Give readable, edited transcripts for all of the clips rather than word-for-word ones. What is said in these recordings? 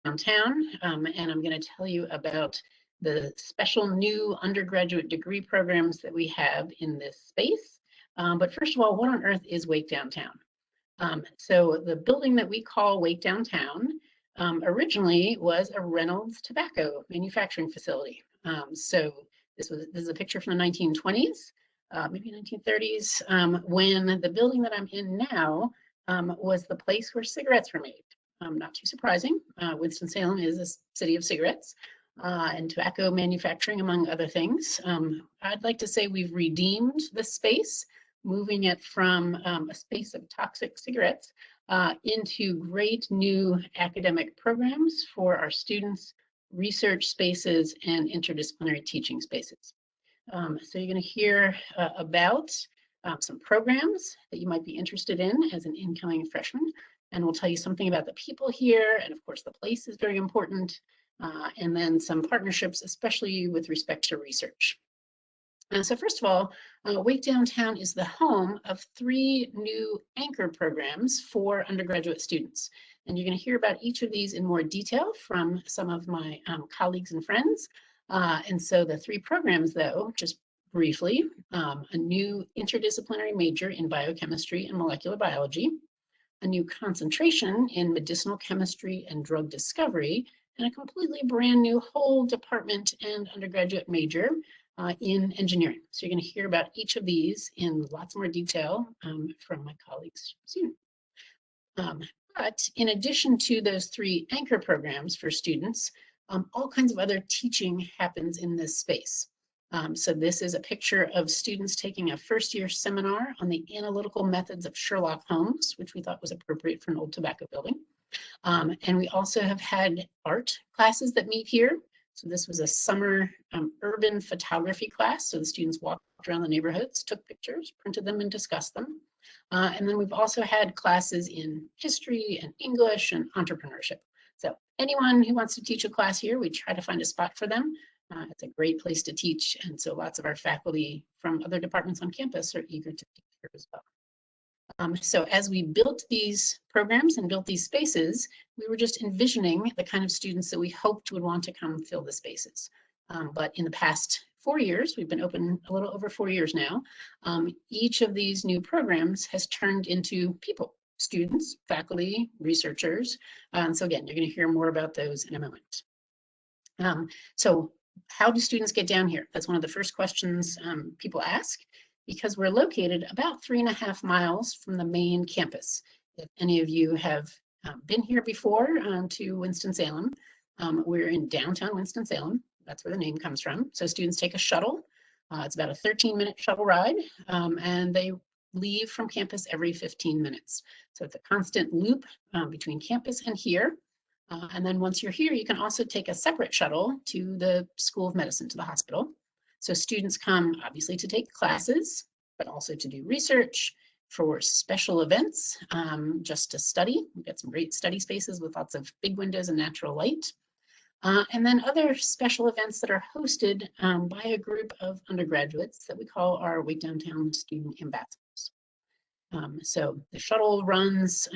downtown, and I'm going to tell you about the special new undergraduate degree programs that we have in this space. But first of all, what on earth is Wake Downtown? So the building that we call Wake Downtown originally was a Reynolds tobacco manufacturing facility. So this is a picture from the 1920s, maybe 1930s, when the building that I'm in now was the place where cigarettes were made. Not too surprising. Winston-Salem is a city of cigarettes and tobacco manufacturing, among other things. I'd like to say we've redeemed the space, moving it from a space of toxic cigarettes into great new academic programs for our students, research spaces, and interdisciplinary teaching spaces. So you're going to hear about some programs that you might be interested in as an incoming freshman, and we'll tell you something about the people here, and of course the place is very important, and then some partnerships, especially with respect to research. So first of all, Wake Downtown is the home of 3 new anchor programs for undergraduate students. And you're going to hear about each of these in more detail from some of my colleagues and friends. And so the 3 programs, though, just briefly, a new interdisciplinary major in biochemistry and molecular biology, a new concentration in medicinal chemistry and drug discovery, and a completely brand new whole department and undergraduate major in engineering. So you're going to hear about each of these in lots more detail from my colleagues soon. But in addition to those 3 anchor programs for students, all kinds of other teaching happens in this space. So this is a picture of students taking a first-year seminar on the analytical methods of Sherlock Holmes, which we thought was appropriate for an old tobacco building. And we also have had art classes that meet here. So this was a summer urban photography class. So the students walked around the neighborhoods, took pictures, printed them, and discussed them. And then we've also had classes in history and English and entrepreneurship. So anyone who wants to teach a class here, we try to find a spot for them. It's a great place to teach, and so lots of our faculty from other departments on campus are eager to teach here as well. So as we built these programs and built these spaces, we were just envisioning the kind of students that we hoped would want to come fill the spaces. But in the past 4 years, we've been open a little over 4 years now, each of these new programs has turned into people, students, faculty, researchers. So again, you're going to hear more about those in a moment. So how do students get down here? That's one of the first questions people ask, because we're located about 3.5 miles from the main campus. If any of you have been here before to Winston-Salem, we're in downtown Winston-Salem. That's where the name comes from. So students take a shuttle. It's about a 13-minute shuttle ride, and they leave from campus every 15 minutes. So it's a constant loop between campus and here. And then once you're here, you can also take a separate shuttle to the School of Medicine, to the hospital. So students come obviously to take classes, but also to do research, for special events, just to study. We've got some great study spaces with lots of big windows and natural light. And then other special events that are hosted by a group of undergraduates that we call our Wake Downtown Student Ambassadors. So the shuttle runs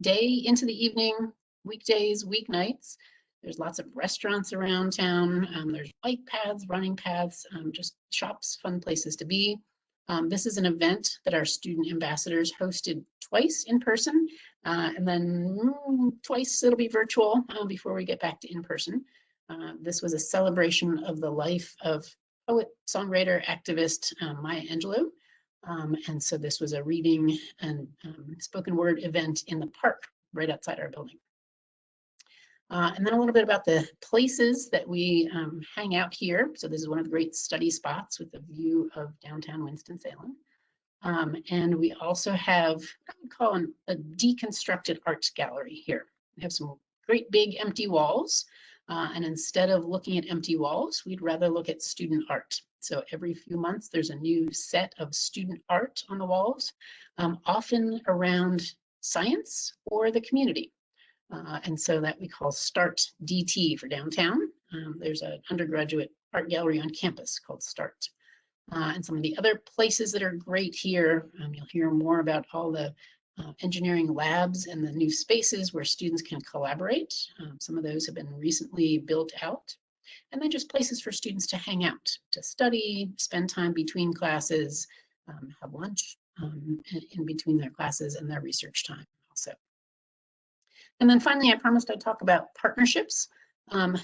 day into the evening, weekdays, weeknights. There's lots of restaurants around town. There's bike paths, running paths, just shops, fun places to be. This is an event that our student ambassadors hosted twice in person, and then twice it'll be virtual before we get back to in person. This was a celebration of the life of poet, songwriter, activist Maya Angelou. And so this was a reading and spoken word event in the park right outside our building. And then a little bit about the places that we hang out here. So this is one of the great study spots with a view of downtown Winston-Salem. And we also have what I would call a deconstructed art gallery here. We have some great big empty walls. And instead of looking at empty walls, we'd rather look at student art. So every few months, there's a new set of student art on the walls, often around science or the community. And so that we call START DT for downtown. There's an undergraduate art gallery on campus called START. And some of the other places that are great here, you'll hear more about all the engineering labs and the new spaces where students can collaborate. Some of those have been recently built out. And then just places for students to hang out, to study, spend time between classes, have lunch in between their classes and their research time also. And then finally, I promised I'd talk about partnerships.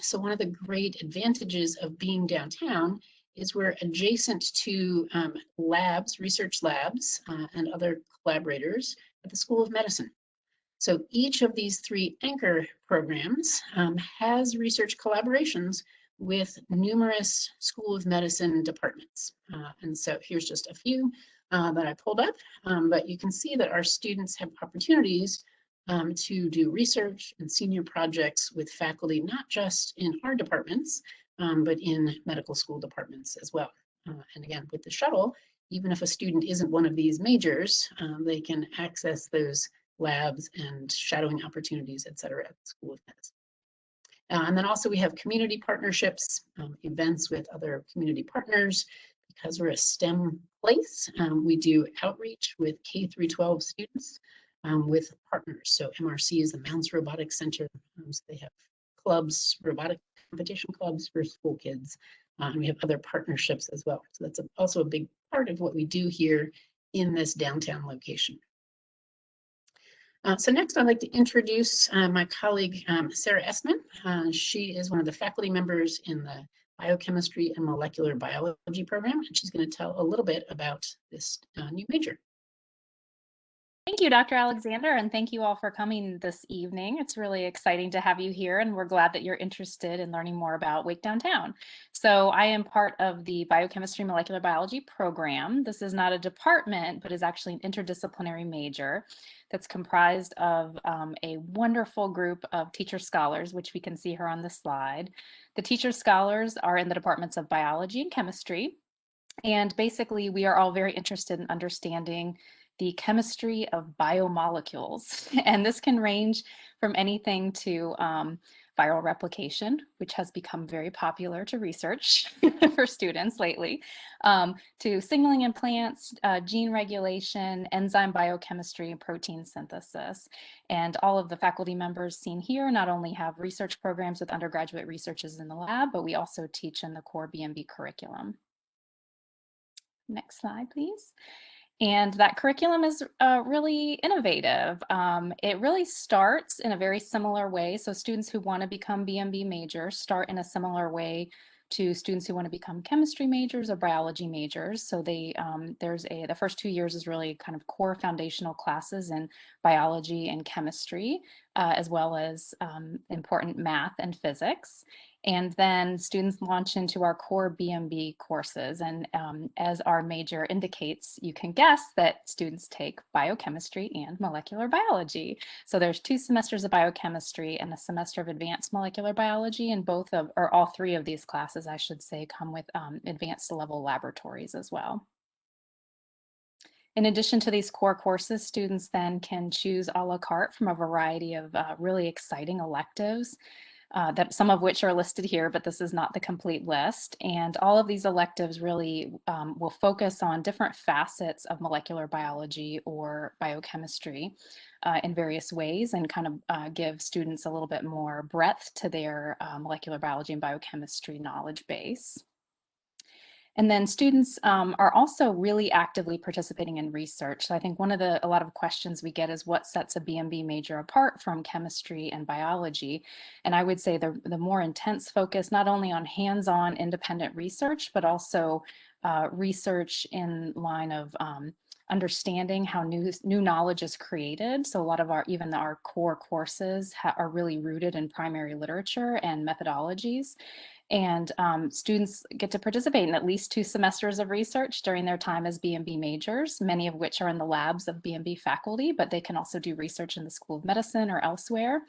So one of the great advantages of being downtown is we're adjacent to labs, research labs, and other collaborators at the School of Medicine. So each of these 3 anchor programs has research collaborations with numerous School of Medicine departments. And so here's just a few that I pulled up, but you can see that our students have opportunities to do research and senior projects with faculty, not just in our departments, but in medical school departments as well. And again, with the shuttle, even if a student isn't one of these majors, they can access those labs and shadowing opportunities, et cetera, at the School of Medicine. And then also we have community partnerships, events with other community partners. Because we're a STEM place, we do outreach with K through 12 students with partners. So MRC is the Mounts Robotics Center. So they have clubs, robotic competition clubs for school kids. And we have other partnerships as well. So that's also a big part of what we do here in this downtown location. So next I'd like to introduce my colleague, Sarah Esstman. She is one of the faculty members in the biochemistry and molecular biology program, and she's going to tell a little bit about this new major. Thank you, Dr. Alexander, and thank you all for coming this evening. It's really exciting to have you here, and we're glad that you're interested in learning more about Wake Downtown. So I am part of the biochemistry molecular biology program. This is not a department, but is actually an interdisciplinary major that's comprised of a wonderful group of teacher scholars, which we can see here on the slide. The teacher scholars are in the departments of biology and chemistry, and basically we are all very interested in understanding the chemistry of biomolecules. And this can range from anything to viral replication, which has become very popular to research for students lately, to signaling in plants, gene regulation, enzyme biochemistry, and protein synthesis. And all of the faculty members seen here not only have research programs with undergraduate researchers in the lab, but we also teach in the core BMB curriculum. Next slide, please. And that curriculum is really innovative. It really starts in a very similar way. So students who want to become BMB majors start in a similar way to students who want to become chemistry majors or biology majors. So the first 2 years is really kind of core foundational classes in biology and chemistry, as well as important math and physics. And then students launch into our core BMB courses. And as our major indicates, you can guess that students take biochemistry and molecular biology. So there's 2 semesters of biochemistry and a semester of advanced molecular biology, and all 3 of these classes, I should say, come with advanced level laboratories as well. In addition to these core courses, students then can choose a la carte from a variety of really exciting electives. That some of which are listed here, but this is not the complete list. And all of these electives really will focus on different facets of molecular biology or biochemistry in various ways, and kind of give students a little bit more breadth to their molecular biology and biochemistry knowledge base. And then students are also really actively participating in research. So I think a lot of questions we get is what sets a BMB major apart from chemistry and biology. And I would say the more intense focus, not only on hands-on independent research, but also research in line of understanding how new knowledge is created. So a lot of even our core courses are really rooted in primary literature and methodologies. And students get to participate in at least 2 semesters of research during their time as BMB majors, many of which are in the labs of BMB faculty, but they can also do research in the School of Medicine or elsewhere.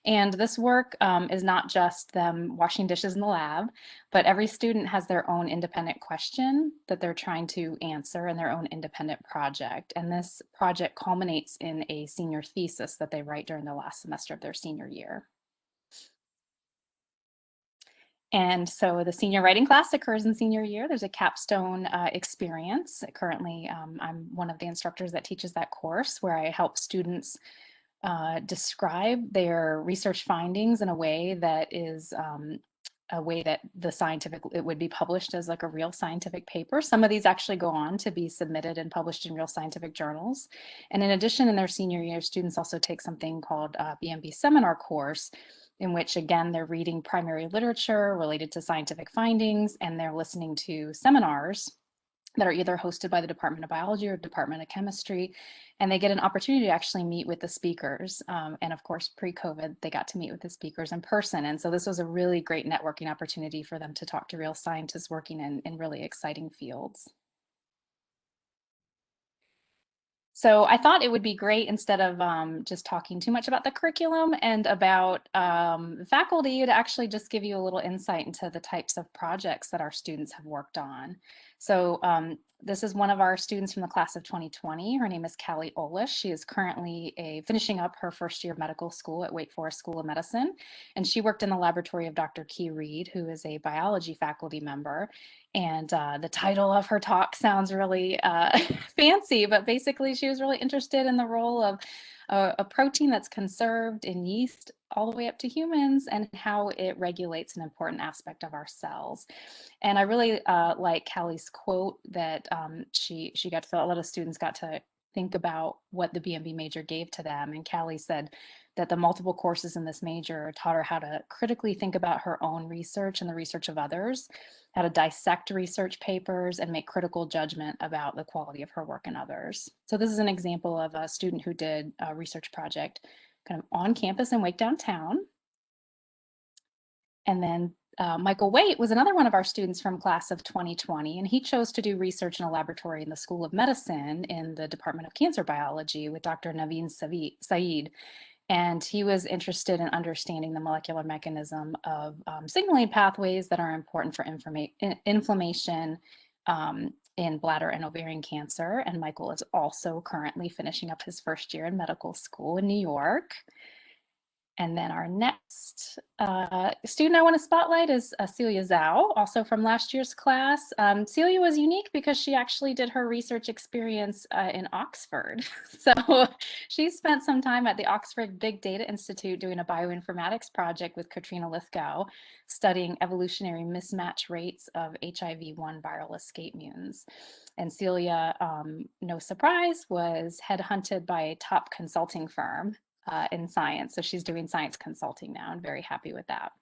And this work is not just them washing dishes in the lab, but every student has their own independent question that they're trying to answer in their own independent project. And this project culminates in a senior thesis that they write during the last semester of their senior year. And so the senior writing class occurs in senior year. There's a capstone experience. Currently, I'm one of the instructors that teaches that course, where I help students describe their research findings in a way that is a way that it would be published as like a real scientific paper. Some of these actually go on to be submitted and published in real scientific journals. And in addition, in their senior year, students also take something called a BMB seminar course, in which, again, they're reading primary literature related to scientific findings, and they're listening to seminars that are either hosted by the Department of Biology or Department of Chemistry, and they get an opportunity to actually meet with the speakers. And of course, pre-COVID, they got to meet with the speakers in person. And so this was a really great networking opportunity for them to talk to real scientists working in really exciting fields. So I thought it would be great, instead of just talking too much about the curriculum and about faculty, to actually just give you a little insight into the types of projects that our students have worked on. So this is one of our students from the class of 2020. Her name is Callie Olish. She is currently finishing up her first year of medical school at Wake Forest School of Medicine. And she worked in the laboratory of Dr. Key Reed, who is a biology faculty member. And the title of her talk sounds really fancy, but basically she was really interested in the role of a protein that's conserved in yeast all the way up to humans, and how it regulates an important aspect of our cells. And I really like Callie's quote that she got to feel, a lot of students got to think about what the BMB major gave to them. And Callie said that the multiple courses in this major taught her how to critically think about her own research and the research of others, how to dissect research papers, and make critical judgment about the quality of her work in others. So this is an example of a student who did a research project kind of on campus in Wake Downtown. And then Michael Waite was another one of our students from class of 2020, and he chose to do research in a laboratory in the School of Medicine in the Department of Cancer Biology with Dr. Naveen Saeed. And he was interested in understanding the molecular mechanism of signaling pathways that are important for inflammation in bladder and ovarian cancer. And Michael is also currently finishing up his first year in medical school in New York. And then our next student I want to spotlight is Celia Zhao, also from last year's class. Celia was unique because she actually did her research experience in Oxford. So she spent some time at the Oxford Big Data Institute doing a bioinformatics project with Katrina Lithgow, studying evolutionary mismatch rates of HIV-1 viral escape mutants. And Celia, no surprise, was headhunted by a top consulting firm in science. So she's doing science consulting now, and very happy with that.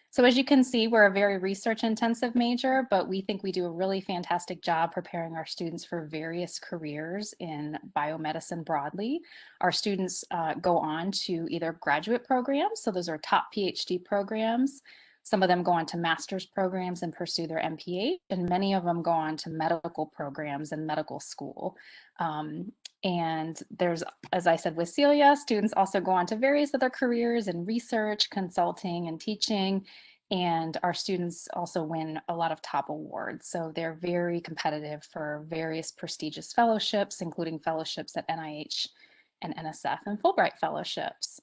So as you can see, we're a very research intensive major, but we think we do a really fantastic job preparing our students for various careers in biomedicine broadly. Our students go on to either graduate programs, so those are top PhD programs. Some of them go on to master's programs and pursue their MPH, and many of them go on to medical programs and medical school. And there's, as I said with Celia, students also go on to various other careers in research, consulting, and teaching. And our students also win a lot of top awards. So they're very competitive for various prestigious fellowships, including fellowships at NIH and NSF and Fulbright fellowships.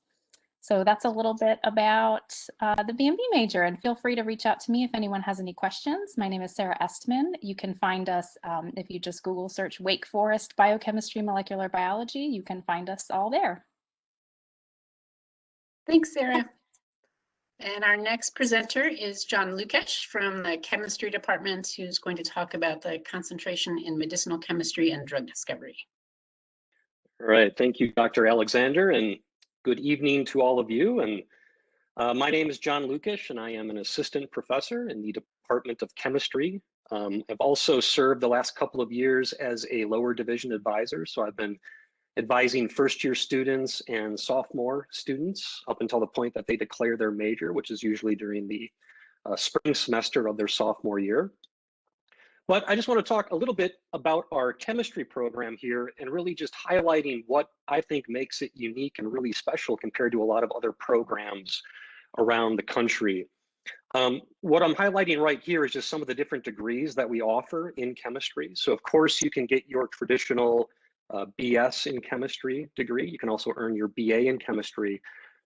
So that's a little bit about the BMB major, and feel free to reach out to me if anyone has any questions. My name is Sarah Esstman. You can find us if you just Google search Wake Forest Biochemistry Molecular Biology, you can find us all there. Thanks, Sarah. And our next presenter is John Lukesh from the chemistry department, who's going to talk about the concentration in medicinal chemistry and drug discovery. All right, thank you, Dr. Alexander, and good evening to all of you. And my name is John Lukesh, and I am an assistant professor in the Department of Chemistry. I've also served the last couple of years as a lower division advisor. So I've been advising first-year students and sophomore students up until the point that they declare their major, which is usually during the spring semester of their sophomore year. But I just want to talk a little bit about our chemistry program here, and really just highlighting what I think makes it unique and really special compared to a lot of other programs around the country. What I'm highlighting right here is just some of the different degrees that we offer in chemistry. So of course you can get your traditional BS in chemistry degree. You can also earn your BA in chemistry.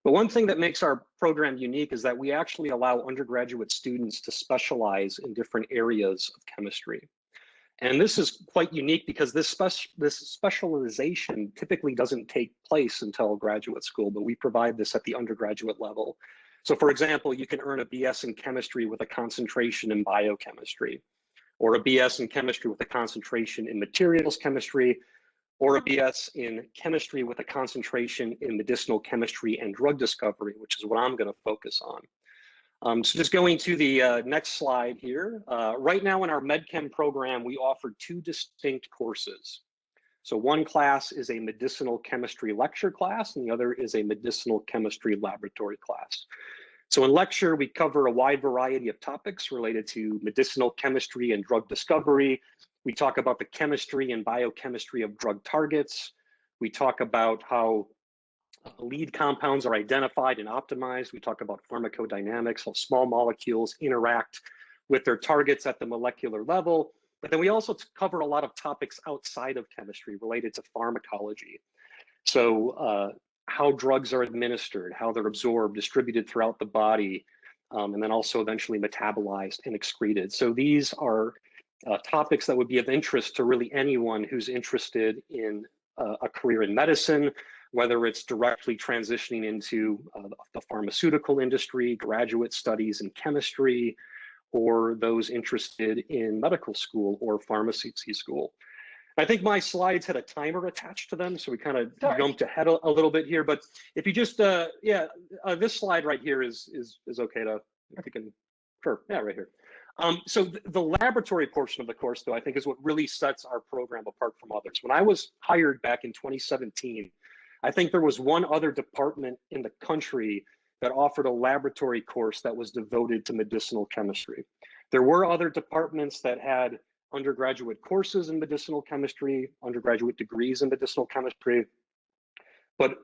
But one thing that makes our program unique is that we actually allow undergraduate students to specialize in different areas of chemistry. And this is quite unique because this specialization typically doesn't take place until graduate school, but we provide this at the undergraduate level. So for example, you can earn a BS in chemistry with a concentration in biochemistry, or a BS in chemistry with a concentration in materials chemistry, or a BS in chemistry with a concentration in medicinal chemistry and drug discovery, which is what I'm going to focus on. So just going to the next slide here. Right now in our MedChem program, we offer two distinct courses. So one class is a medicinal chemistry lecture class, and the other is a medicinal chemistry laboratory class. So in lecture, we cover a wide variety of topics related to medicinal chemistry and drug discovery. We talk about the chemistry and biochemistry of drug targets. We talk about how lead compounds are identified and optimized. We talk about pharmacodynamics, how small molecules interact with their targets at the molecular level. But then we also cover a lot of topics outside of chemistry related to pharmacology. So how drugs are administered, how they're absorbed, distributed throughout the body, and then also eventually metabolized and excreted. So these are topics that would be of interest to really anyone who's interested in a career in medicine, whether it's directly transitioning into the pharmaceutical industry, graduate studies in chemistry, or those interested in medical school or pharmacy school. I think my slides had a timer attached to them, so we kind of jumped ahead a little bit here. But if you just, this slide right here is okay to, if you can, sure, yeah, right here. So the laboratory portion of the course, though, I think is what really sets our program apart from others. When I was hired back in 2017, I think there was one other department in the country that offered a laboratory course that was devoted to medicinal chemistry. There were other departments that had undergraduate courses in medicinal chemistry, undergraduate degrees in medicinal chemistry, but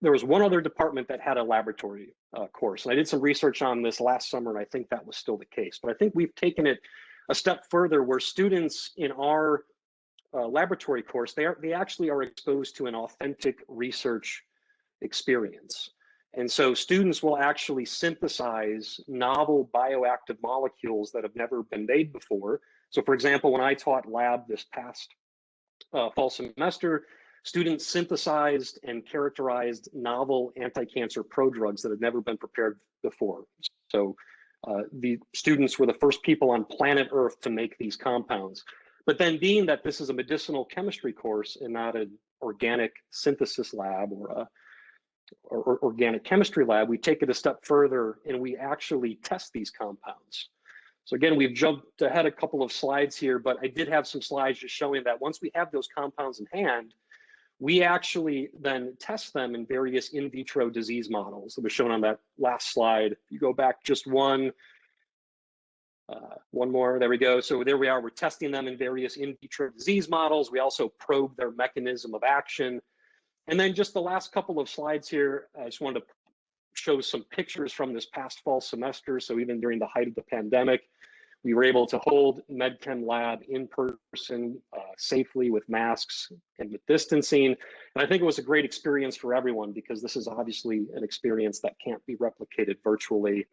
there was one other department that had a laboratory course. And I did some research on this last summer, and I think that was still the case. But I think we've taken it a step further where students in our laboratory course, they actually are exposed to an authentic research experience. And so students will actually synthesize novel bioactive molecules that have never been made before. So for example, when I taught lab this past fall semester, students synthesized and characterized novel anti-cancer prodrugs that had never been prepared before. So the students were the first people on planet Earth to make these compounds. But then being that this is a medicinal chemistry course and not an organic synthesis lab or organic chemistry lab, we take it a step further and we actually test these compounds. So again, we've jumped ahead a couple of slides here, but I did have some slides just showing that once we have those compounds in hand, we actually then test them in various in vitro disease models that was shown on that last slide. You go back just one more, there we go. So there we are, we're testing them in various in vitro disease models. We also probe their mechanism of action. And then just the last couple of slides here, I just wanted to show some pictures from this past fall semester. So even during the height of the pandemic, we were able to hold MedChem lab in person safely with masks and with distancing. And I think it was a great experience for everyone because this is obviously an experience that can't be replicated virtually.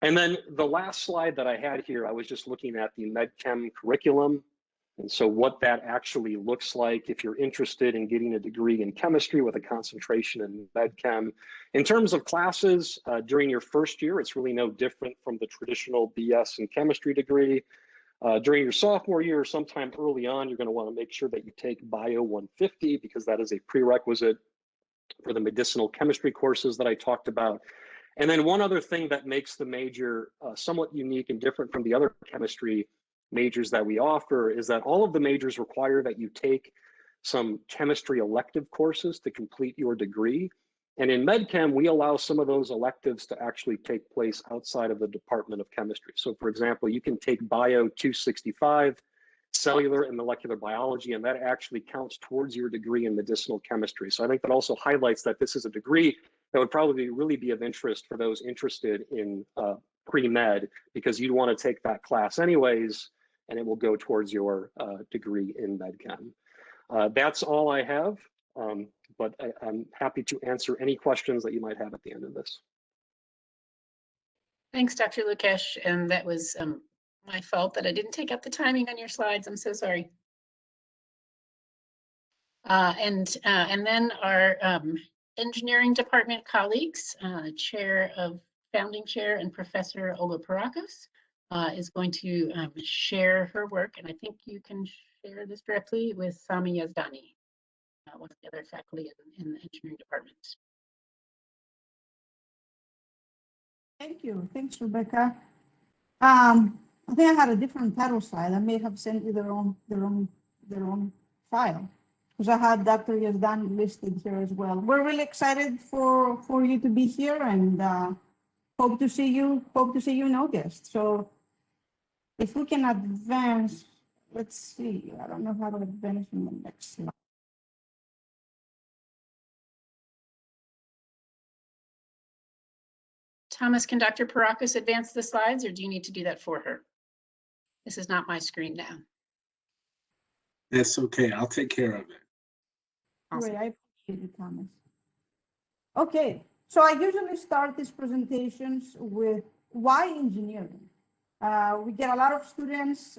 And then the last slide that I had here, I was just looking at the MedChem curriculum. And so what that actually looks like if you're interested in getting a degree in chemistry with a concentration in MedChem. In terms of classes, during your first year, it's really no different from the traditional BS in chemistry degree. During your sophomore year, sometime early on, you're going to want to make sure that you take Bio 150 because that is a prerequisite for the medicinal chemistry courses that I talked about. And then one other thing that makes the major somewhat unique and different from the other chemistry majors that we offer is that all of the majors require that you take some chemistry elective courses to complete your degree. And in MedChem, we allow some of those electives to actually take place outside of the Department of Chemistry. So for example, you can take Bio 265, cellular and molecular biology, and that actually counts towards your degree in medicinal chemistry. So I think that also highlights that this is a degree that would probably really be of interest for those interested in pre-med, because you'd want to take that class anyways, and it will go towards your degree in MedChem. That's all I have. but I'm happy to answer any questions that you might have at the end of this. Thanks, Dr. Lukesh. And that was my fault that I didn't take out the timing on your slides. I'm so sorry. And then our engineering department colleagues, founding chair and Professor Olga Pierrakos is going to share her work. And I think you can share this directly with Saami Yazdani, one of the other faculty in the engineering department. Thank you. Thanks, Rebecca. I think I had a different title slide. I may have sent you the wrong file because I had Dr. Yazdani listed here as well. We're really excited for you to be here and hope to see you in August. So if we can advance, let's see. I don't know how to advance in the next slide. Thomas, can Dr. Pierrakos advance the slides, or do you need to do that for her? This is not my screen now. That's okay. I'll take care of it. Awesome. Great, I appreciate it, Thomas. Okay, so I usually start these presentations with why engineering? We get a lot of students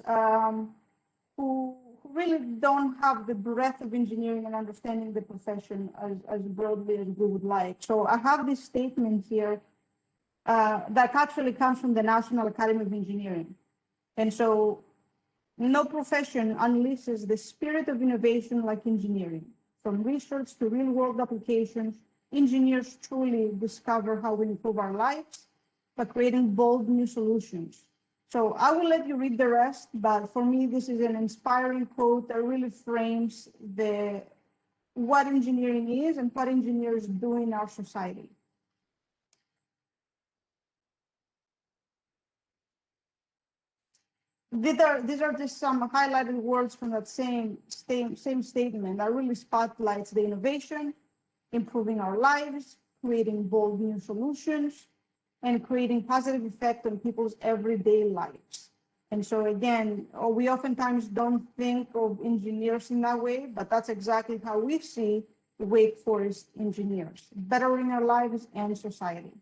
who really don't have the breadth of engineering and understanding the profession as broadly as we would like. So I have this statement here that actually comes from the National Academy of Engineering. And so no profession unleashes the spirit of innovation like engineering. From research to real world applications, engineers truly discover how we improve our lives by creating bold new solutions. So I will let you read the rest, but for me, this is an inspiring quote that really frames what engineering is and what engineers do in our society. These are just some highlighted words from that same statement that really spotlights the innovation, improving our lives, creating bold new solutions, and creating positive effect on people's everyday lives. And so again, we oftentimes don't think of engineers in that way, but that's exactly how we see Wake Forest engineers, bettering our lives and society.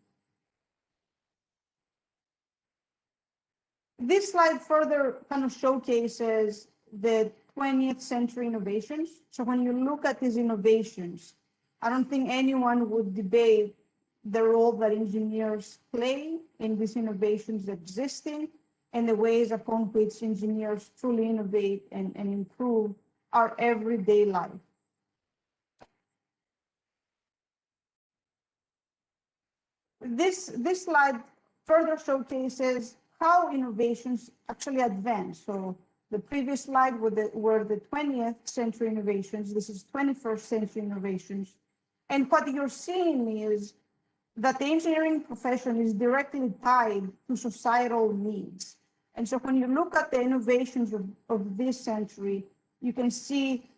This slide further kind of showcases the 20th century innovations. So when you look at these innovations, I don't think anyone would debate the role that engineers play in these innovations existing and the ways upon which engineers truly innovate and improve our everyday life. This slide further showcases how innovations actually advance. So the previous slide were the 20th century innovations. This is 21st century innovations. And what you're seeing is that the engineering profession is directly tied to societal needs. And so when you look at the innovations of this century, you can see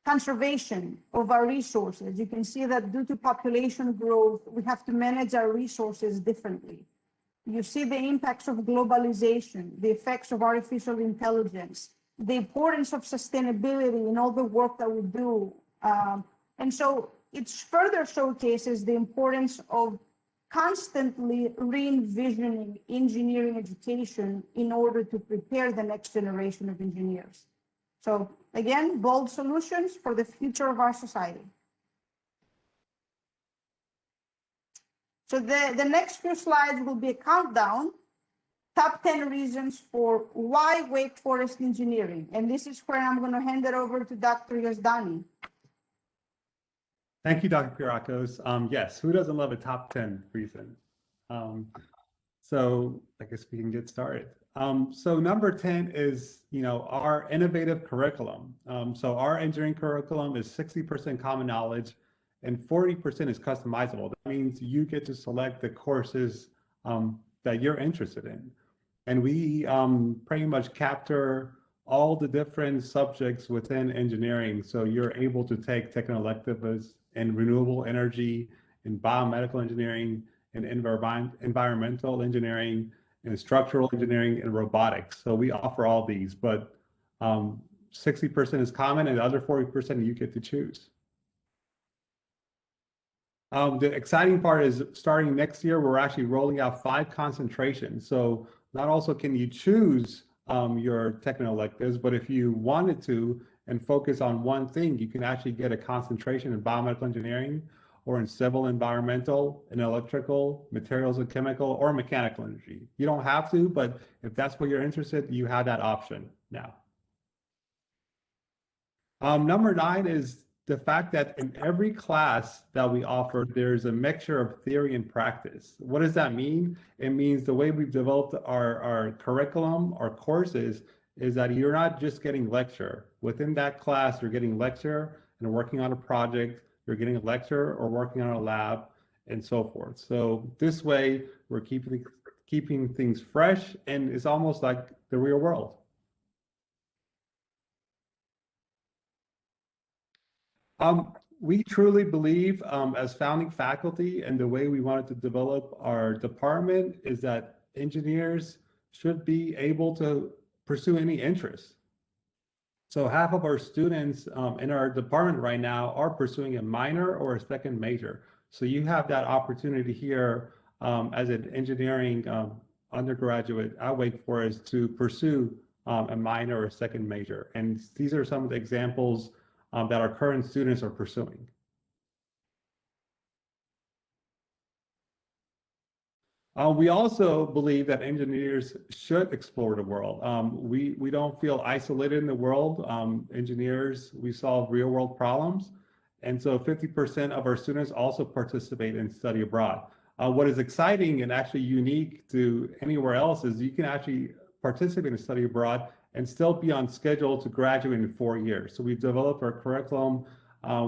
conservation of our resources. You can see that due to population growth, we have to manage our resources differently. You see the impacts of globalization, the effects of artificial intelligence, the importance of sustainability in all the work that we do. And so it further showcases the importance of constantly re-envisioning engineering education in order to prepare the next generation of engineers. So again, bold solutions for the future of our society. So the next few slides will be a countdown, top 10 reasons for why Wake Forest engineering. And this is where I'm going to hand it over to Dr. Yazdani. Thank you, Dr. Pierrakos. Yes, who doesn't love a top 10 reason? So I guess we can get started. So number 10 is, our innovative curriculum. So our engineering curriculum is 60% common knowledge and 40% is customizable. That means you get to select the courses that you're interested in. And we pretty much capture all the different subjects within engineering. So you're able to take technical electives in renewable energy, in biomedical engineering, in environmental engineering, in structural engineering, and robotics. So we offer all these, but 60% is common and the other 40% you get to choose. The exciting part is starting next year, we're actually rolling out 5 concentrations. So not also can you choose your technical electives, but if you wanted to and focus on one thing, you can actually get a concentration in biomedical engineering or in civil environmental, in electrical, materials and chemical, or mechanical energy. You don't have to, but if that's what you're interested, you have that option now. Number 9 is the fact that in every class that we offer, there's a mixture of theory and practice. What does that mean? It means the way we've developed our curriculum, our courses, is that you're not just getting lecture. Within that class, you're getting lecture and working on a project, you're getting a lecture or working on a lab, and so forth. So this way, we're keeping things fresh, and it's almost like the real world. We truly believe as founding faculty, and the way we wanted to develop our department is that engineers should be able to pursue any interest. So half of our students in our department right now are pursuing a minor or a second major. So you have that opportunity here as an engineering undergraduate at Wake Forest to pursue a minor or a second major. And these are some of the examples that our current students are pursuing. We also believe that engineers should explore the world. We don't feel isolated in the world. Engineers, we solve real world problems. And so 50% of our students also participate in study abroad. What is exciting and actually unique to anywhere else is you can actually participate in study abroad and still be on schedule to graduate in 4 years. So we've developed our curriculum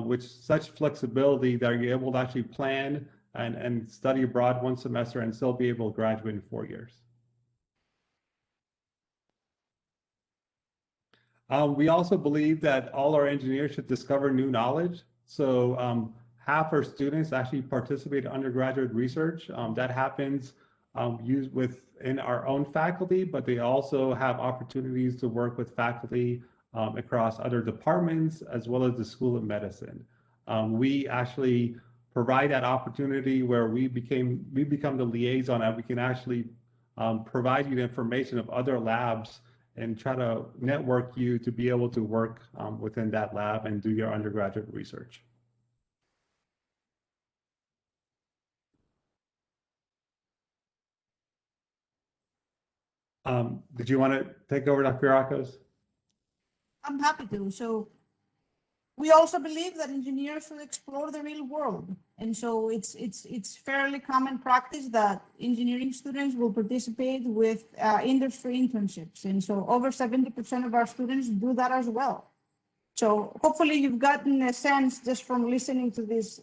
with such flexibility that you're able to actually plan and study abroad 1 semester and still be able to graduate in 4 years. We also believe that all our engineers should discover new knowledge. So half our students actually participate in undergraduate research. That happens within our own faculty, but they also have opportunities to work with faculty across other departments, as well as the School of Medicine. We actually provide that opportunity where we become the liaison, and we can actually provide you the information of other labs and try to network you to be able to work within that lab and do your undergraduate research. Did you want to take over, Dr. Pierrakos? I'm happy to. So we also believe that engineers should explore the real world. And so it's fairly common practice that engineering students will participate with industry internships. And so over 70% of our students do that as well. So hopefully you've gotten a sense just from listening to this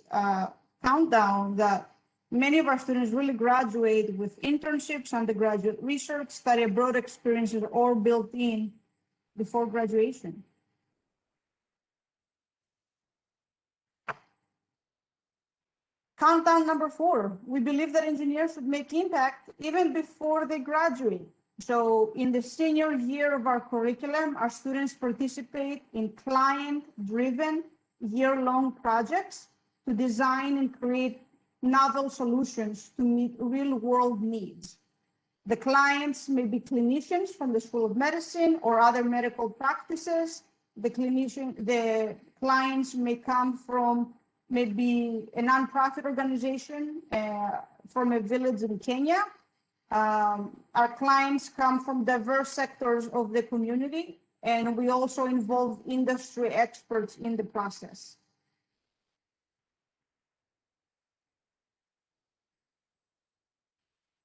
countdown that many of our students really graduate with internships, undergraduate research, study abroad experiences, all built in before graduation. Countdown number 4, we believe that engineers should make impact even before they graduate. So in the senior year of our curriculum, our students participate in client-driven year-long projects to design and create novel solutions to meet real-world needs. The clients may be clinicians from the School of Medicine or other medical practices. The clients may come from maybe a nonprofit organization from a village in Kenya. Our clients come from diverse sectors of the community, and we also involve industry experts in the process.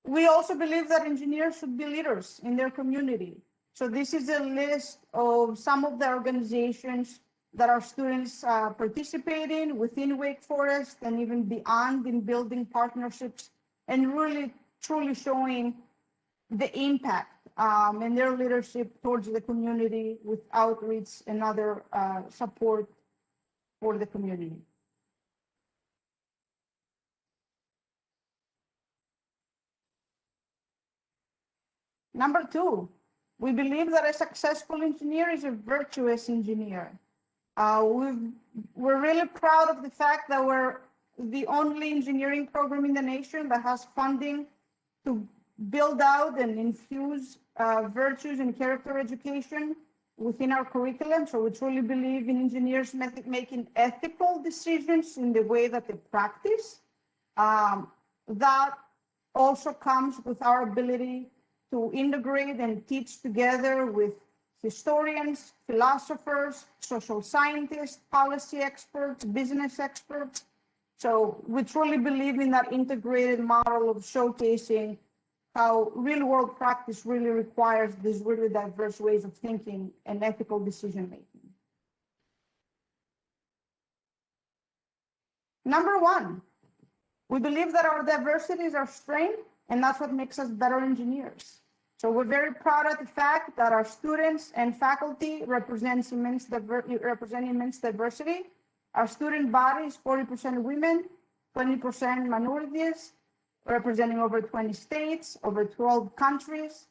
We also believe that engineers should be leaders in their community. So this is a list of some of the organizations that our students participate in within Wake Forest and even beyond, in building partnerships and really truly showing the impact and their leadership towards the community with outreach and other support for the community. Number 2, we believe that a successful engineer is a virtuous engineer. We're really proud of the fact that we're the only engineering program in the nation that has funding to build out and infuse virtues and character education within our curriculum. So we truly believe in engineers making ethical decisions in the way that they practice. That also comes with our ability to integrate and teach together with historians, philosophers, social scientists, policy experts, business experts. So we truly believe in that integrated model of showcasing how real world practice really requires these really diverse ways of thinking and ethical decision making. Number one, we believe that our diversity is our strength, and that's what makes us better engineers. So we're very proud of the fact that our students and faculty represent immense diversity. Our student body is 40% women, 20% minorities, representing over 20 states, over 12 countries.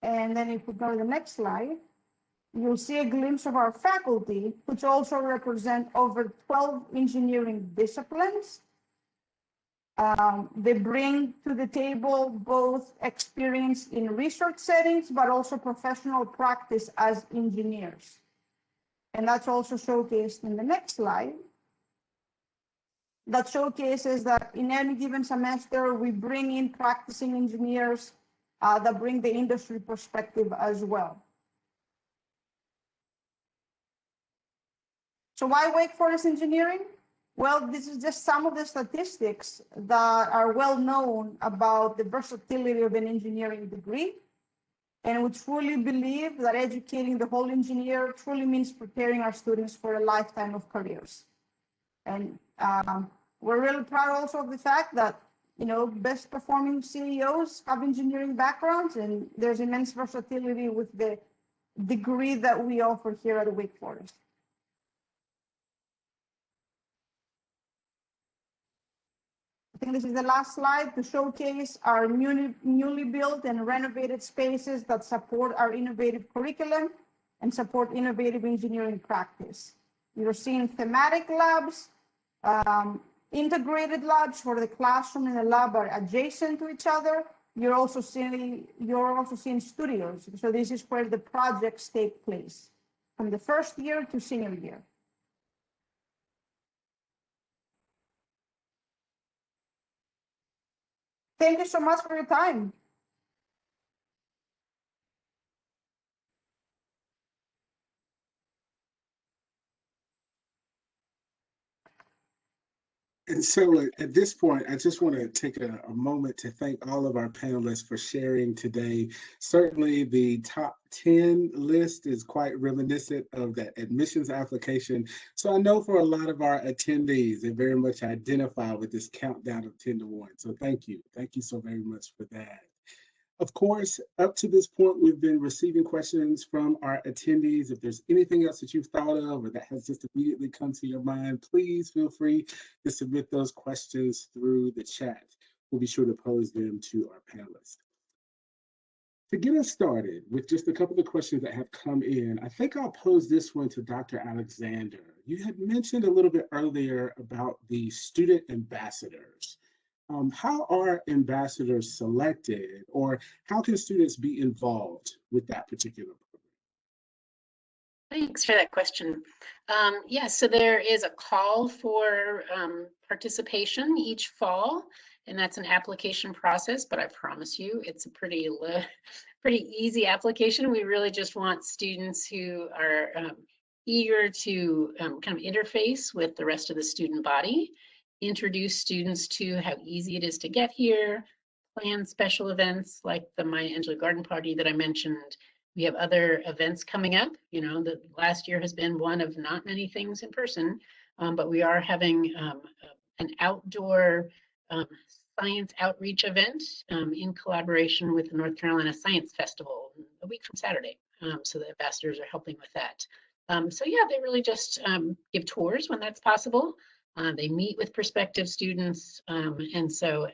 And then if we go to the next slide, you'll see a glimpse of our faculty, which also represent over 12 engineering disciplines. They bring to the table both experience in research settings, but also professional practice as engineers. And that's also showcased in the next slide. That showcases that in any given semester, we bring in practicing engineers that bring the industry perspective as well. So why Wake Forest Engineering? Well, this is just some of the statistics that are well known about the versatility of an engineering degree. And we truly believe that educating the whole engineer truly means preparing our students for a lifetime of careers. And we're really proud also of the fact that, you know, best performing CEOs have engineering backgrounds, and there's immense versatility with the degree that we offer here at Wake Forest. I think this is the last slide to showcase our newly built and renovated spaces that support our innovative curriculum and support innovative engineering practice. You're seeing thematic labs, integrated labs where the classroom and the lab are adjacent to each other. You're also seeing studios. So this is where the projects take place from the first year to senior year. Thank you so much for your time. And so at this point, I just want to take a moment to thank all of our panelists for sharing today. Certainly the top 10 list is quite reminiscent of that admissions application. So I know for a lot of our attendees, they very much identify with this countdown of 10 to 1. So thank you. Thank you so very much for that. Of course, up to this point, we've been receiving questions from our attendees. If there's anything else that you've thought of or that has just immediately come to your mind, please feel free to submit those questions through the chat. We'll be sure to pose them to our panelists. To get us started with just a couple of questions that have come in, I think I'll pose this one to Dr. Alexander. You had mentioned a little bit earlier about the student ambassadors. How are ambassadors selected, or how can students be involved with that particular program? Thanks for that question. So there is a call for participation each fall, and that's an application process, but I promise you it's a pretty easy application. We really just want students who are eager to kind of interface with the rest of the student body, introduce students to how easy it is to get here, plan special events like the Maya Angelou Garden Party that I mentioned. We have other events coming up. You know, the last year has been one of not many things in person, but we are having an outdoor science outreach event in collaboration with the North Carolina Science Festival a week from Saturday. So the ambassadors are helping with that. So yeah, they really just give tours when that's possible. They meet with prospective students, and so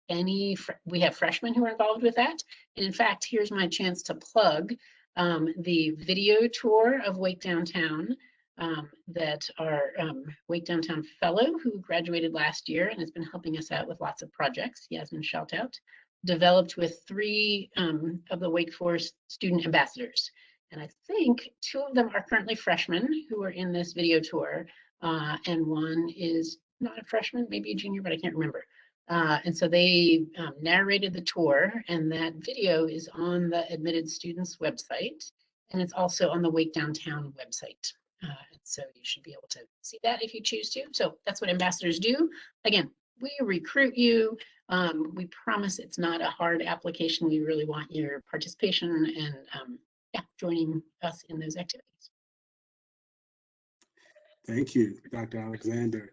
we have freshmen who are involved with that. And in fact, here's my chance to plug the video tour of Wake Downtown that our Wake Downtown Fellow, who graduated last year and has been helping us out with lots of projects, Yasmin shout out, developed with 3 of the Wake Forest student ambassadors. And I think 2 of them are currently freshmen who are in this video tour, and one is not a freshman, maybe a junior, but I can't remember. And so they narrated the tour, and that video is on the admitted students website, and it's also on the Wake Downtown website. And so you should be able to see that if you choose to. So that's what ambassadors do. Again, we recruit you. We promise it's not a hard application. We really want your participation and yeah, joining us in those activities. Thank you, Dr. Alexander.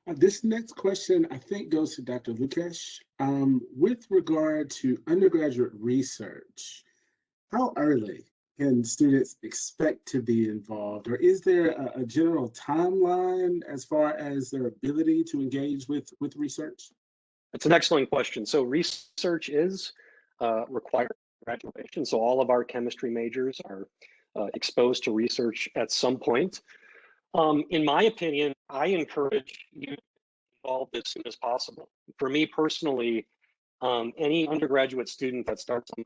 This next question, I think, goes to Dr. Lukesh. With regard to undergraduate research, how early can students expect to be involved, or is there a general timeline as far as their ability to engage with research? That's an excellent question. So research is required graduation. So all of our chemistry majors are exposed to research at some point. In my opinion, I encourage you to be involved as soon as possible. For me personally, any undergraduate student that starts on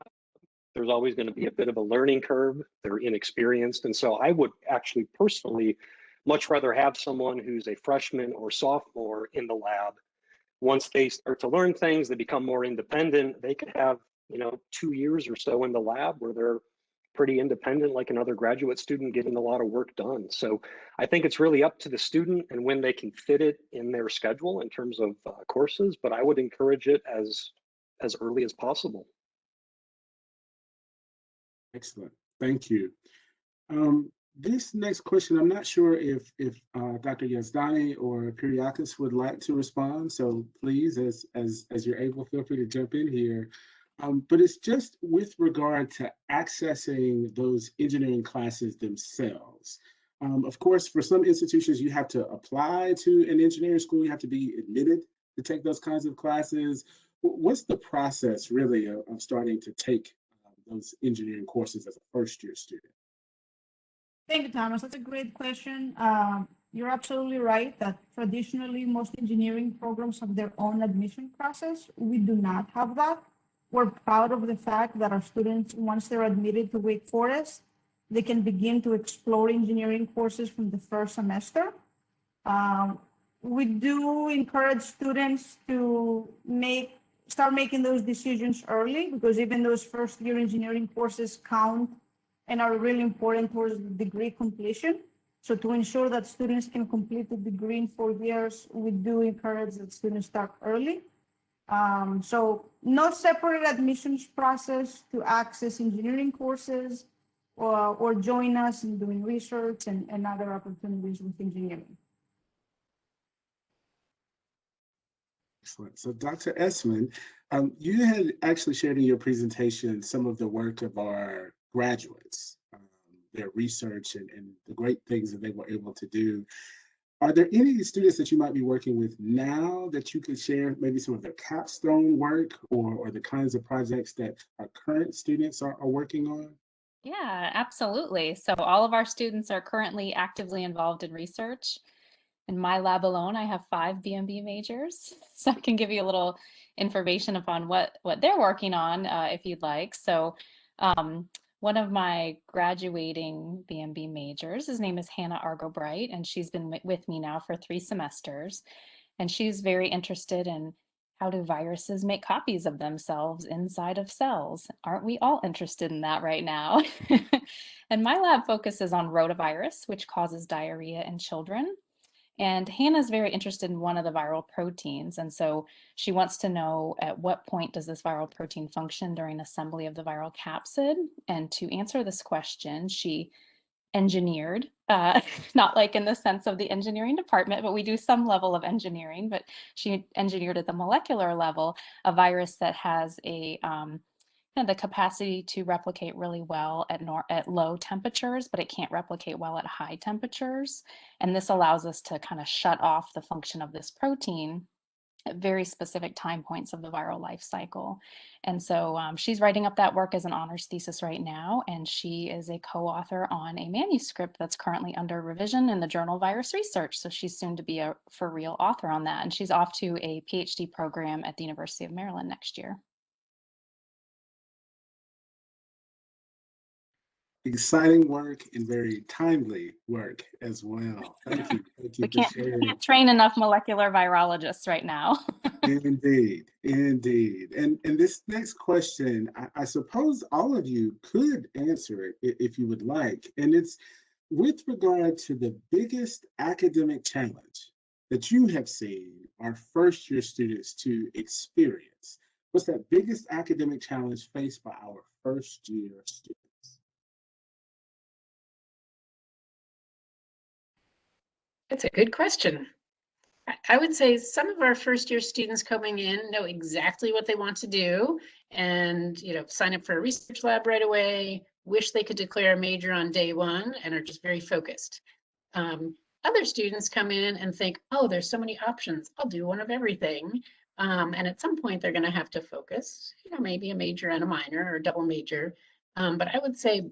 there's always going to be a bit of a learning curve. They're inexperienced. And so I would actually personally much rather have someone who's a freshman or sophomore in the lab. Once they start to learn things, they become more independent. They could have, 2 years or so in the lab where they're pretty independent, like another graduate student, getting a lot of work done. So I think it's really up to the student and when they can fit it in their schedule in terms of courses, but I would encourage it as early as possible. Excellent, thank you. This next question, I'm not sure if Dr. Yazdani or Pierrakos would like to respond. So please, as you're able, feel free to jump in here. But it's just with regard to accessing those engineering classes themselves. Of course, for some institutions, you have to apply to an engineering school. You have to be admitted to take those kinds of classes. What's the process really of starting to take those engineering courses as a first-year student? Thank you, Thomas. That's a great question. You're absolutely right that traditionally most engineering programs have their own admission process. We do not have that. We're proud of the fact that our students, once they're admitted to Wake Forest, they can begin to explore engineering courses from the first semester. We do encourage students to start making those decisions early, because even those first-year engineering courses count and are really important towards degree completion. So to ensure that students can complete the degree in 4 years, we do encourage that students start early. So no separate admissions process to access engineering courses or join us in doing research and other opportunities with engineering. Excellent. So Dr. Esstman, you had actually shared in your presentation some of the work of our graduates, their research and the great things that they were able to do. Are there any students that you might be working with now that you could share maybe some of their capstone work or the kinds of projects that our current students are working on? Yeah, absolutely. So all of our students are currently actively involved in research. In my lab alone, I have 5 BMB majors, so I can give you a little information upon what they're working on if you'd like. So one of my graduating BMB majors, his name is Hannah Argo-Bright, and she's been with me now for 3 semesters. And she's very interested in how do viruses make copies of themselves inside of cells? Aren't we all interested in that right now? And my lab focuses on rotavirus, which causes diarrhea in children. And Hannah's very interested in one of the viral proteins. And so she wants to know at what point does this viral protein function during assembly of the viral capsid? And to answer this question, she engineered, not like in the sense of the engineering department, but we do some level of engineering, but she engineered at the molecular level a virus that has a the capacity to replicate really well at low temperatures, but it can't replicate well at high temperatures. And this allows us to kind of shut off the function of this protein at very specific time points of the viral life cycle. And so she's writing up that work as an honors thesis right now, and she is a co-author on a manuscript that's currently under revision in the journal Virus Research. So she's soon to be a for real author on that, and she's off to a PhD program at the University of Maryland next year. Exciting work and very timely work as well. Thank you. Thank you We for sharing. can't train enough molecular virologists right now. Indeed, indeed. And this next question, I suppose all of you could answer it if you would like. And it's with regard to the biggest academic challenge that you have seen our first year students to experience. What's that biggest academic challenge faced by our first year students? That's a good question. I would say some of our first year students coming in know exactly what they want to do and, sign up for a research lab right away, wish they could declare a major on day one and are just very focused. Other students come in and think, oh, there's so many options. I'll do one of everything. And at some point they're going to have to focus, maybe a major and a minor or double major. But I would say,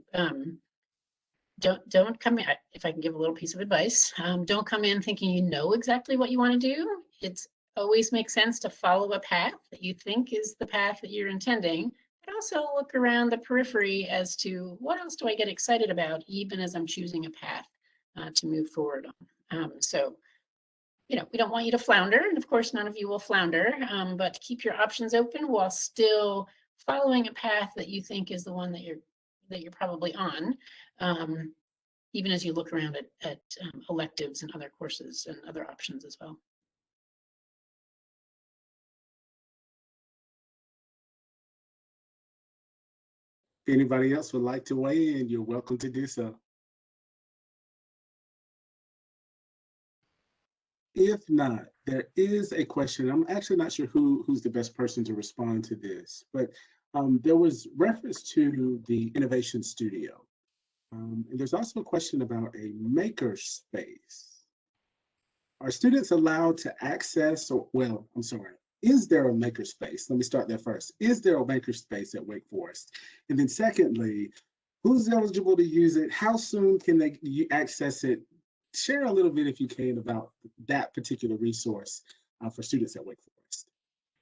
don't come in, if I can give a little piece of advice, don't come in thinking you know exactly what you want to do. It's always makes sense to follow a path that you think is the path that you're intending, but also look around the periphery as to what else do I get excited about, even as I'm choosing a path to move forward on. So, we don't want you to flounder, and of course none of you will flounder, but keep your options open while still following a path that you think is the one that you're probably on. Even as you look around at electives and other courses and other options as well. If anybody else would like to weigh in, you're welcome to do so. If not, there is a question. I'm actually not sure who's the best person to respond to this, but there was reference to the Innovation Studio. And there's also a question about a maker space. Are students allowed to access, is there a maker space? Let me start there first. Is there a maker space at Wake Forest? And then secondly, who's eligible to use it? How soon can they access it? Share a little bit, if you can, about that particular resource for students at Wake Forest.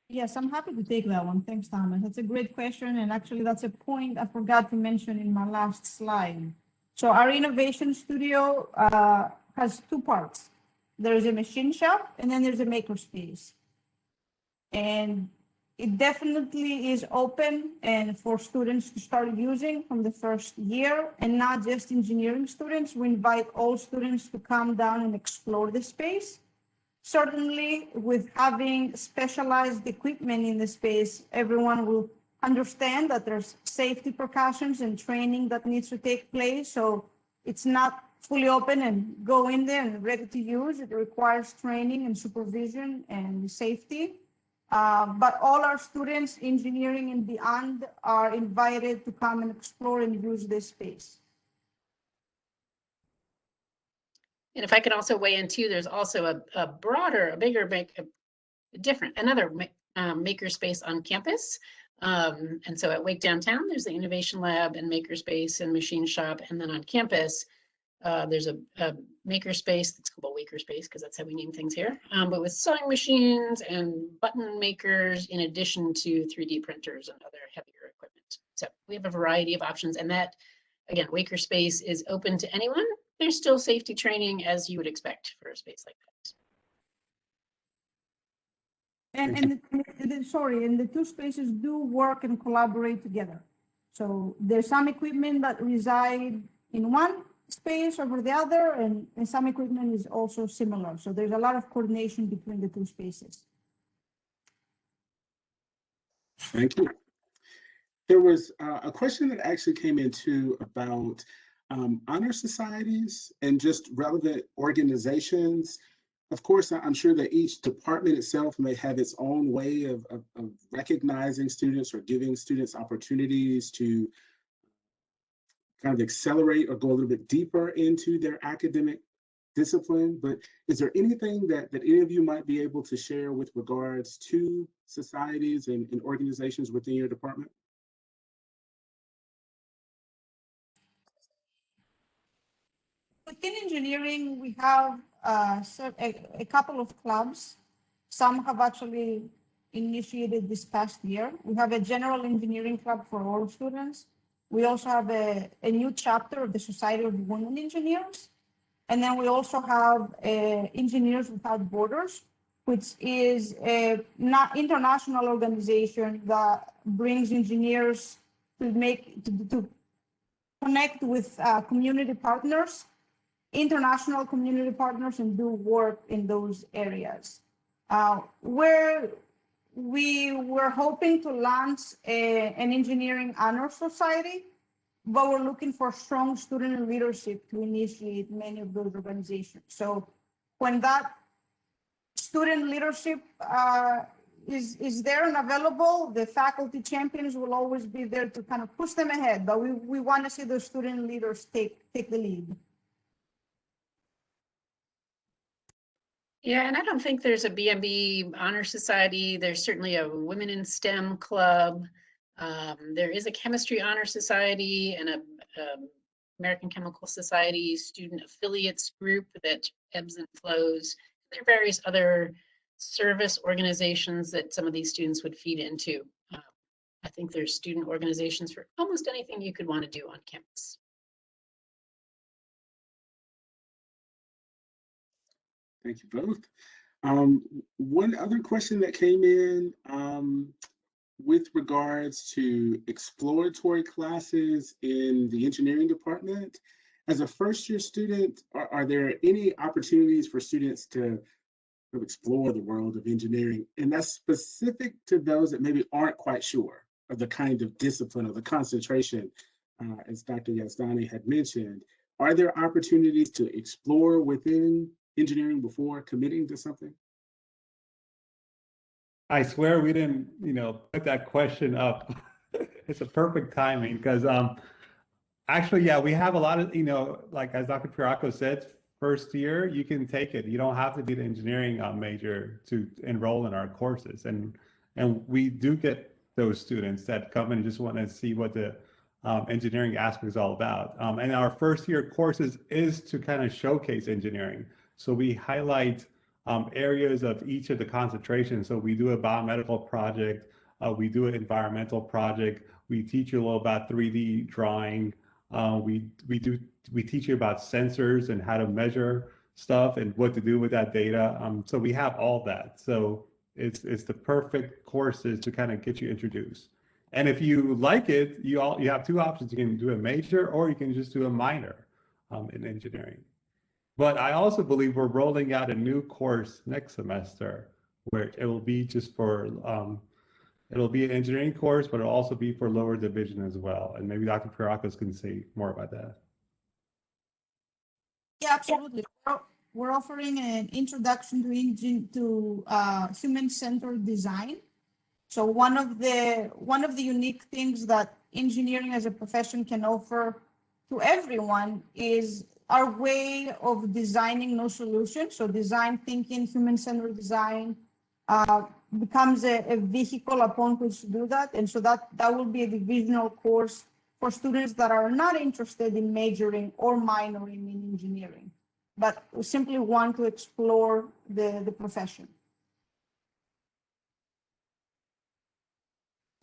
Yes, I'm happy to take that one. Thanks, Thomas. That's a great question. And actually, that's a point I forgot to mention in my last slide. So our innovation studio has two parts. There's a machine shop, and then there's a makerspace. And it definitely is open and for students to start using from the first year, and not just engineering students. We invite all students to come down and explore the space. Certainly, with having specialized equipment in the space, everyone will understand that there's safety precautions and training that needs to take place. So it's not fully open and go in there and ready to use. It requires training and supervision and safety. But all our students, engineering and beyond, are invited to come and explore and use this space. And if I can also weigh in too, there's also a broader, another makerspace on campus. And so at Wake Downtown, there's the Innovation Lab and Makerspace and Machine Shop. And then on campus, there's a makerspace that's called a Wakerspace because that's how we name things here, but with sewing machines and button makers in addition to 3D printers and other heavier equipment. So we have a variety of options, and that, again, Wakerspace is open to anyone. There's still safety training as you would expect for a space like that. And the two spaces do work and collaborate together. So there's some equipment that reside in one space over the other, and some equipment is also similar. So there's a lot of coordination between the two spaces. Thank you. There was a question that actually came in too about honor societies and just relevant organizations. Of course, I'm sure that each department itself may have its own way of recognizing students or giving students opportunities to kind of accelerate or go a little bit deeper into their academic discipline, but is there anything that any of you might be able to share with regards to societies and organizations within your department? Within engineering, we have a couple of clubs. Some have actually initiated this past year. We have a general engineering club for all students. We also have a new chapter of the Society of Women Engineers. And then we also have Engineers Without Borders, which is a international organization that brings engineers to connect with community partners, international community partners, and do work in those areas. Where we were hoping to launch an engineering honor society, but we're looking for strong student leadership to initiate many of those organizations. So when that student leadership is there and available, the faculty champions will always be there to kind of push them ahead, but we want to see the student leaders take the lead. Yeah, and I don't think there's a BMB Honor Society. There's certainly a Women in STEM club. There is a Chemistry Honor Society and a American Chemical Society student affiliates group that ebbs and flows. There are various other service organizations that some of these students would feed into. I think there's student organizations for almost anything you could want to do on campus. Thank you both. One other question that came in with regards to exploratory classes in the engineering department. As a first-year student, are there any opportunities for students to explore the world of engineering? And that's specific to those that maybe aren't quite sure of the kind of discipline or the concentration, as Dr. Yazdani had mentioned. Are there opportunities to explore within engineering before committing to something? I swear we didn't, put that question up. It's a perfect timing because actually, yeah, we have a lot of, like as Dr. Pierrakos said, first year, you can take it. You don't have to be the engineering major to enroll in our courses. And we do get those students that come and just want to see what the engineering aspect is all about. And our first year courses is to kind of showcase engineering. So we highlight areas of each of the concentrations. So we do a biomedical project, we do an environmental project, we teach you a little about 3D drawing, we teach you about sensors and how to measure stuff and what to do with that data. So we have all that. So it's the perfect courses to kind of get you introduced. And if you like it, you have two options. You can do a major or you can just do a minor in engineering. But I also believe we're rolling out a new course next semester where it will be just for, it'll be an engineering course, but it'll also be for lower division as well. And maybe Dr. Pierrakos can say more about that. Yeah, absolutely. We're offering an introduction to human-centered design. So one of the unique things that engineering as a profession can offer to everyone is our way of designing no solution. So design thinking, human-centered design becomes a vehicle upon which to do that. And so that will be a divisional course for students that are not interested in majoring or minoring in engineering, but simply want to explore the profession.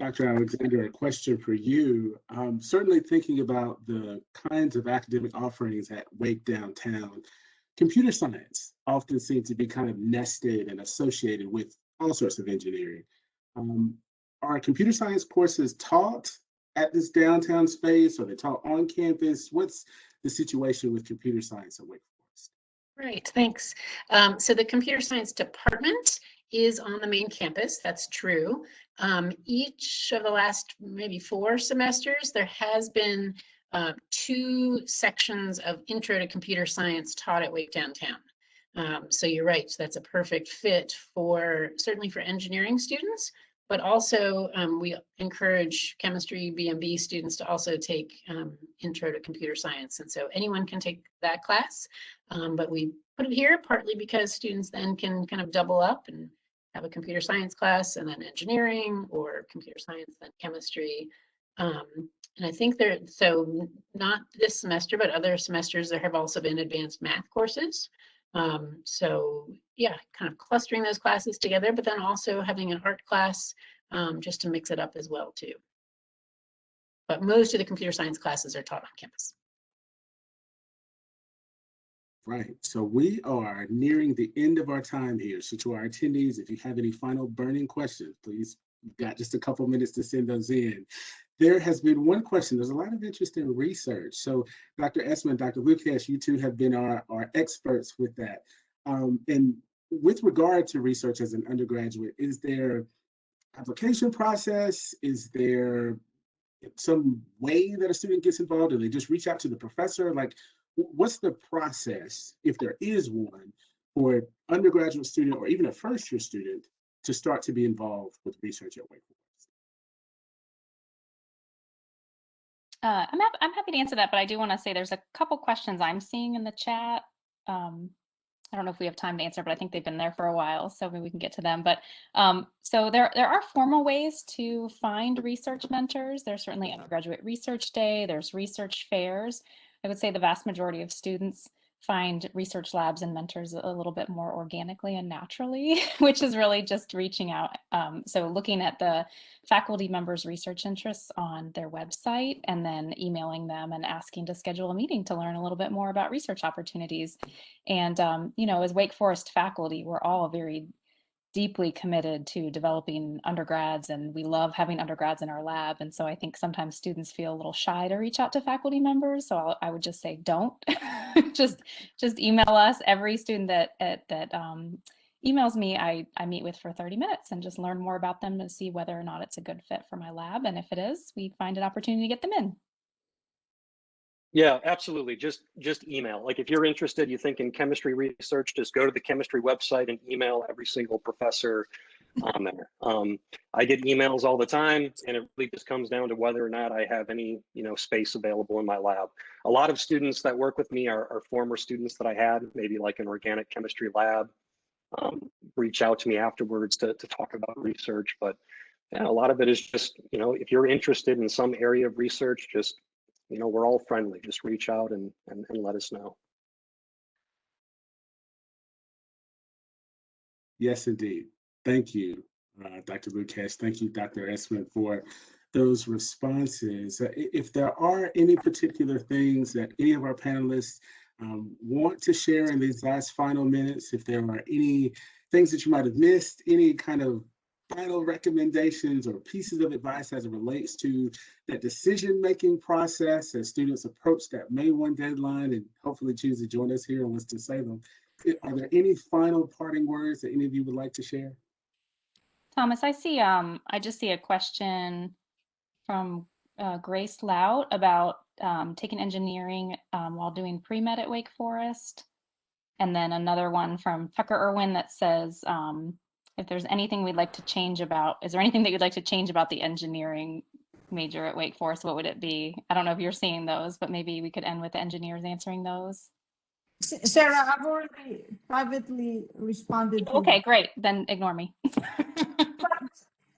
Dr. Alexander, a question for you. Certainly thinking about the kinds of academic offerings at Wake Downtown, computer science often seems to be kind of nested and associated with all sorts of engineering. Are computer science courses taught at this downtown space? Or they taught on campus? What's the situation with computer science at Wake Forest? Right, thanks. So the computer science department is on the main campus, that's true. Each of the last maybe 4 semesters, there has been 2 sections of intro to computer science taught at Wake Downtown. So you're right, that's a perfect fit for, certainly for engineering students, But also we encourage chemistry BMB students to also take Intro to Computer Science. And so anyone can take that class, but we put it here partly because students then can kind of double up and have a computer science class and then engineering, or computer science, then chemistry. And I think so not this semester, but other semesters, there have also been advanced math courses. So yeah, kind of clustering those classes together, but then also having an art class just to mix it up as well too. But most of the computer science classes are taught on campus. Right. So we are nearing the end of our time here. So to our attendees, if you have any final burning questions, please, you've got just a couple minutes to send those in. There has been one question. There's a lot of interest in research. So Dr. Esstman, Dr. Lukesh, you two have been our experts with that. And with regard to research as an undergraduate, is there application process? Is there some way that a student gets involved? Do they just reach out to the professor? Like, what's the process, if there is one, for an undergraduate student or even a first-year student to start to be involved with research at Wake Forest? I'm happy to answer that, but I do want to say there's a couple questions I'm seeing in the chat. I don't know if we have time to answer, but I think they've been there for a while, so maybe we can get to them. But so there are formal ways to find research mentors. There's certainly undergraduate research day, there's research fairs. I would say the vast majority of students find research labs and mentors a little bit more organically and naturally, which is really just reaching out. So looking at the faculty members' research interests on their website and then emailing them and asking to schedule a meeting to learn a little bit more about research opportunities. And, you know, as Wake Forest faculty, we're all very deeply committed to developing undergrads, and we love having undergrads in our lab. And so I think sometimes students feel a little shy to reach out to faculty members. So I would just say, don't just email us. Every student that emails me, I meet with for 30 minutes and just learn more about them to see whether or not it's a good fit for my lab. And if it is, we find an opportunity to get them in. Yeah, absolutely. Just email. Like if you're interested, you think in chemistry research, just go to the chemistry website and email every single professor on there. I get emails all the time, and it really just comes down to whether or not I have any, space available in my lab. A lot of students that work with me are former students that I had, maybe like an organic chemistry lab, reach out to me afterwards to talk about research. But yeah, a lot of it is just, if you're interested in some area of research, just we're all friendly. Just reach out and let us know. Yes, indeed. Thank you, Dr. Lukesh. Thank you, Dr. Esstman, for those responses. If there are any particular things that any of our panelists want to share in these last final minutes, if there are any things that you might have missed, any kind of final recommendations or pieces of advice as it relates to that decision-making process as students approach that May 1 deadline and hopefully choose to join us here and wants to say them. Are there any final parting words that any of you would like to share? Thomas, I just see a question from Grace Lout about taking engineering while doing pre-med at Wake Forest. And then another one from Tucker Irwin that says, if there's anything we'd like to change about, is there anything that you'd like to change about the engineering major at Wake Forest? What would it be? I don't know if you're seeing those, but maybe we could end with the engineers answering those. Sarah, I've already privately responded to Okay, great. Then ignore me.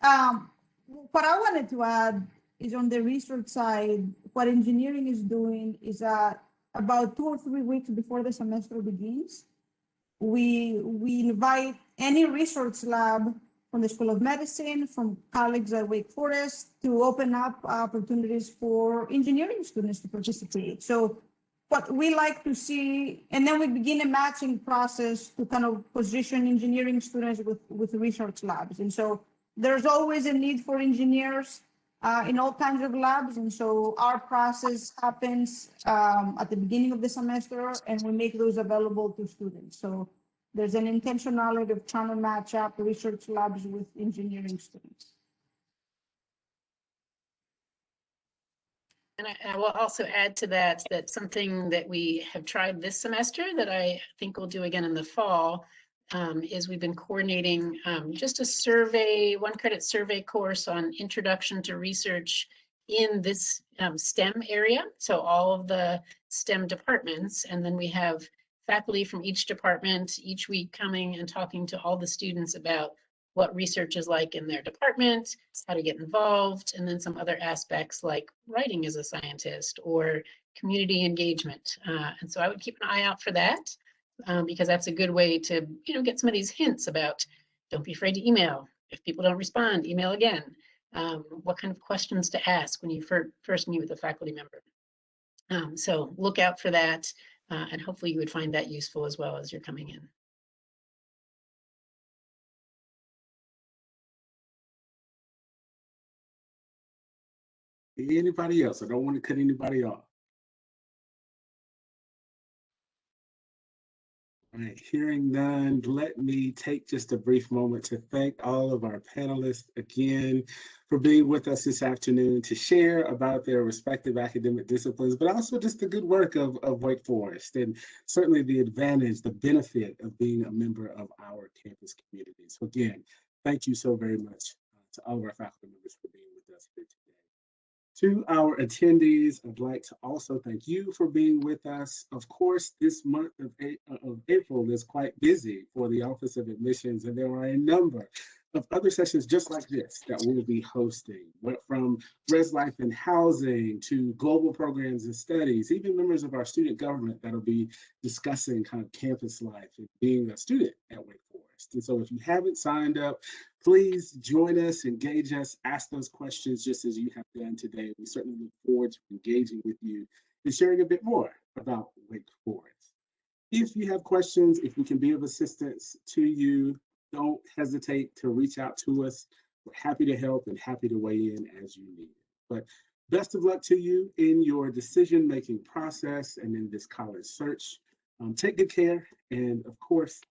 What I wanted to add is on the research side, what engineering is doing is about 2 or 3 weeks before the semester begins, we invite any research lab from the School of Medicine, from colleagues at Wake Forest, to open up opportunities for engineering students to participate. So what we like to see, and then we begin a matching process to kind of position engineering students with research labs. And so there's always a need for engineers in all kinds of labs. And so our process happens at the beginning of the semester, and we make those available to students. So there's an intentionality of trying to match up research labs with engineering students. And I will also add to that something that we have tried this semester that I think we'll do again in the fall is we've been coordinating just a survey, 1-credit survey course on introduction to research in this STEM area. So all of the STEM departments, and then we have faculty from each department each week coming and talking to all the students about what research is like in their department, how to get involved, and then some other aspects like writing as a scientist or community engagement. And so I would keep an eye out for that because that's a good way to, get some of these hints about don't be afraid to email. If people don't respond, email again. What kind of questions to ask when you first meet with a faculty member. So look out for that, and hopefully you would find that useful as well as you're coming in. Anybody else? I don't want to cut anybody off. All right, hearing none, let me take just a brief moment to thank all of our panelists again for being with us this afternoon to share about their respective academic disciplines, but also just the good work of Wake Forest and certainly the advantage, the benefit of being a member of our campus community. So again, thank you so very much to all of our faculty members for being with us here today. To our attendees, I'd like to also thank you for being with us. Of course, this month of April is quite busy for the Office of Admissions, and there are a number of other sessions just like this that we'll be hosting, from Res Life and Housing to global programs and studies, even members of our student government that'll be discussing kind of campus life and being a student at Wake Forest. And so if you haven't signed up, please join us, engage us, ask those questions just as you have done today. We certainly look forward to engaging with you and sharing a bit more about Wake Forest. If you have questions, if we can be of assistance to you, don't hesitate to reach out to us. We're happy to help and happy to weigh in as you need. But best of luck to you in your decision-making process and in this college search. Take good care, and of course,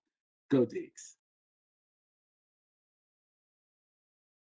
go Digs.